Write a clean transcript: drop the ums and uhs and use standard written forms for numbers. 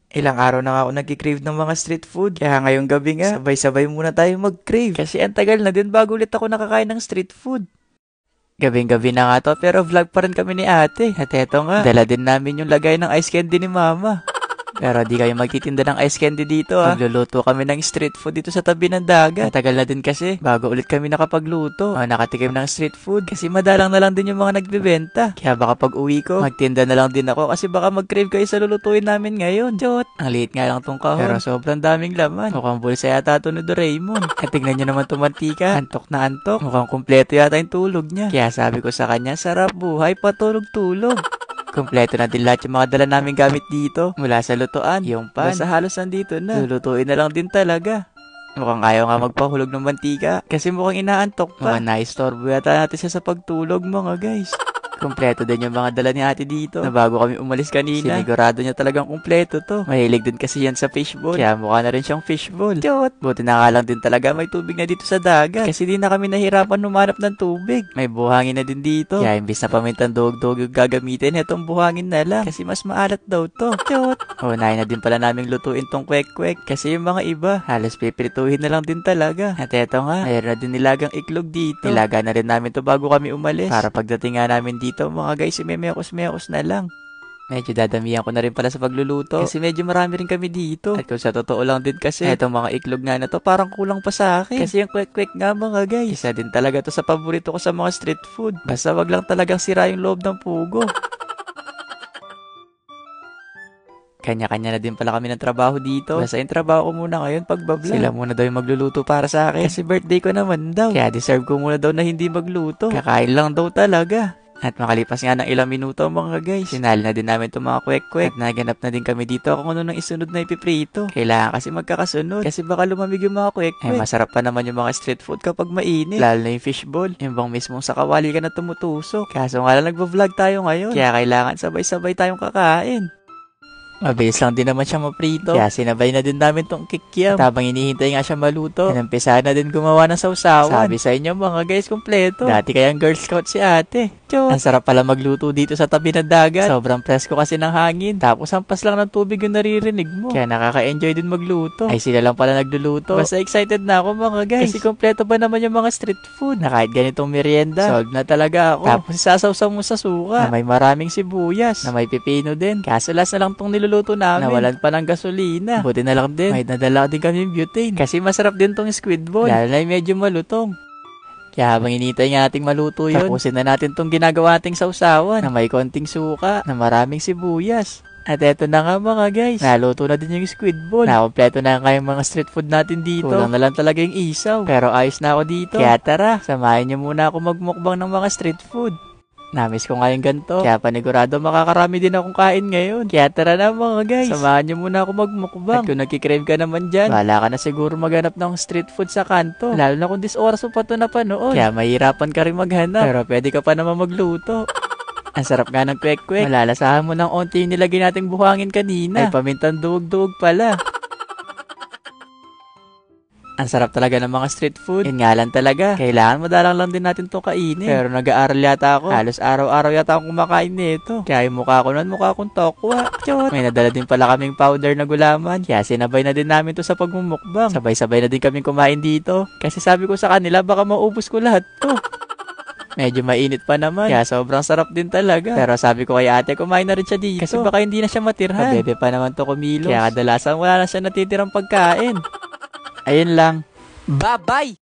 Ilang araw na nga ako nag-crave ng mga street food. Kaya ngayong gabi nga, sabay-sabay muna tayo mag-crave. Kasi ang tagal na din bago ulit ako nakakain ng street food. Gabing-gabi na nga to, pero vlog pa rin kami ni ate. At eto nga, dala din namin yung lagay ng ice candy ni mama. Pero di kayo magtitinda ng ice candy dito ha. Magluluto kami ng street food dito sa tabi ng dagat. Matagal na din kasi, bago ulit kami nakapagluto. Nakatikim ng street food kasi madalang na lang din yung mga nagbebenta. Kaya baka pag uwi ko, magtinda na lang din ako kasi baka mag-crave kayo sa lulutuin namin ngayon. Chot! Ang liit nga lang tong kahon. Pero sobrang daming laman. Mukhang bulsa yata ito ni Doraemon. At tingnan nyo naman itong mantika. Antok na antok. Mukhang kumpleto yata yung tulog niya. Kaya sabi ko sa kanya, sarap buhay, patulog-tulog. Kompleto na din lahat yung mga dala namin gamit dito. Mula sa lutuan, yung pan, basta halos nandito na. Lulutuin na lang din talaga. Mukhang ayaw nga magpahulog ng mantika. Kasi mukhang inaantok pa. Mukhang naistorbo yata natin siya sa pagtulog mga guys. Kompleto din yung mga dala ni ate dito. Na bago kami umalis kanina, sinigurado niya talagang kompleto to. Mahilig din kasi yan sa fishball. Kaya mukha na rin siyang fishball. Chot! Buti na nga lang din talaga may tubig na dito sa dagat. Kasi di na kami nahirapan humanap ng tubig. May buhangin na din dito. Kaya imbis na pamintang dog-dog yung gagamitin, etong buhangin na lang. Kasi mas maalat daw to. Chot! Unahin na din pala naming lutuin tong kwek-kwek. Kasi yung mga iba, halos pipirituhin na lang din talaga. At eto nga, mayroon na din nilagang iklog dito. Nilaga na rin namin to bago kami umalis. Para pagdating nga namin dito, mga guys, mekos-mekos na lang. Medyo dadamihan ko na rin pala sa pagluluto. Kasi medyo marami rin kami dito. At kung sa totoo lang din kasi, etong mga iklog nga na to, parang kulang pa sa akin. Kasi yung kwek-kwek nga mga guys, isa din talaga to sa paborito ko sa mga street food. Basta wag lang talagang sira yung loob ng pugo. Kanya-kanya na din pala kami ng trabaho dito. Basta yung trabaho ko muna ngayon pagbablog. Sila muna daw yung magluluto para sa akin. Kasi birthday ko naman daw. Kaya deserve ko muna daw na hindi magluto. Kakain lang daw talaga. At makalipas nga ng ilang minuto mga guys, sinali na din namin itong mga kwek-kwek. At naganap na din kami dito kung ano nang isunod na ipiprito. Kailangan kasi magkakasunod. Kasi baka lumamig yung mga kwek-kwek. Masarap pa naman yung mga street food kapag mainit. Lalo na yung fishball. Yung bang mismong sa kawali ka na tumutusok. Kaso nga lang nagbo-vlog tayo ngayon. Kaya kailangan sabay-sabay tayong kakain. Mabilis lang din naman siya maprito. Kaya sinabay na din namin tong kikiam. At habang hinihintay nga siya maluto, inumpisahan na din gumawa ng sausawan. Sabi sa inyo mga guys, kompleto. Dati kayang Girl Scout si ate. Chot! Ang sarap pala magluto dito sa tabi ng dagat. Sobrang presko kasi ng hangin. Tapos hampas lang ng tubig yung naririnig mo. Kaya nakaka-enjoy din magluto. Ay sila lang pala nagluluto. Basta excited na ako mga guys. Kasi kompleto pa naman yung mga street food. Na kahit ganitong merienda, solve na talaga ako. Tapos sasawsaw mo sa suka. Na may maraming sibuyas. Na may pipino din. Kaso last na lang tong niluluto namin. Nawalan pa ng gasolina. Buti na lang din. May nadala din kami butane. Kasi masarap din tong squid ball. Lalo na medyo malutong. Kaya habang initay nga nating maluto yun, tapusin na natin tong ginagawa nating sausawan na may konting suka, na maraming sibuyas. At eto na nga mga guys, naluto na din yung squid ball. Nakompleto na nga yung mga street food natin dito. Kulang na lang talaga yung isaw. Pero ayos na ako dito. Kaya tara, samahan niyo muna ako magmukbang ng mga street food. Namiss ko nga yung ganito. Kaya panigurado makakarami din akong kain ngayon. Kaya tara na mga guys. Samahan niyo muna ako magmukbang. At kung nagkikrave ka naman dyan, bahala ka na siguro maghanap ng street food sa kanto. Lalo na kung 10 oras mo pa ito napanood. Kaya mahirapan ka rin maghanap. Pero pwede ka pa naman magluto. Ang sarap nga ng kwek-kwek. Malalasahan mo ng onti yung nilagay nating buhangin kanina. Ay pamintang duwag-duwag pala. Ang sarap talaga ng mga street food. Yun nga lang talaga. Kailangan madalang lang din natin to kainin. Pero nag-aaral yata ako. Halos araw-araw yata akong kumakain nito. Kaya yung mukha ko nun, mukha akong tokwa. Chot! May nadala din pala kaming powder na gulaman. Kaya sinabay na din namin to sa pagmumukbang. Sabay-sabay na din kaming kumain dito. Kasi sabi ko sa kanila, baka maubos ko lahat to. Medyo mainit pa naman. Kaya sobrang sarap din talaga. Pero sabi ko kay ate, kumain na rin siya dito. Kasi baka hindi na siya matirhan. Kabebe pa naman to kumilos. Kaya kadalasan wala na siya natitirang pagkain. Ayun lang. Bye-bye!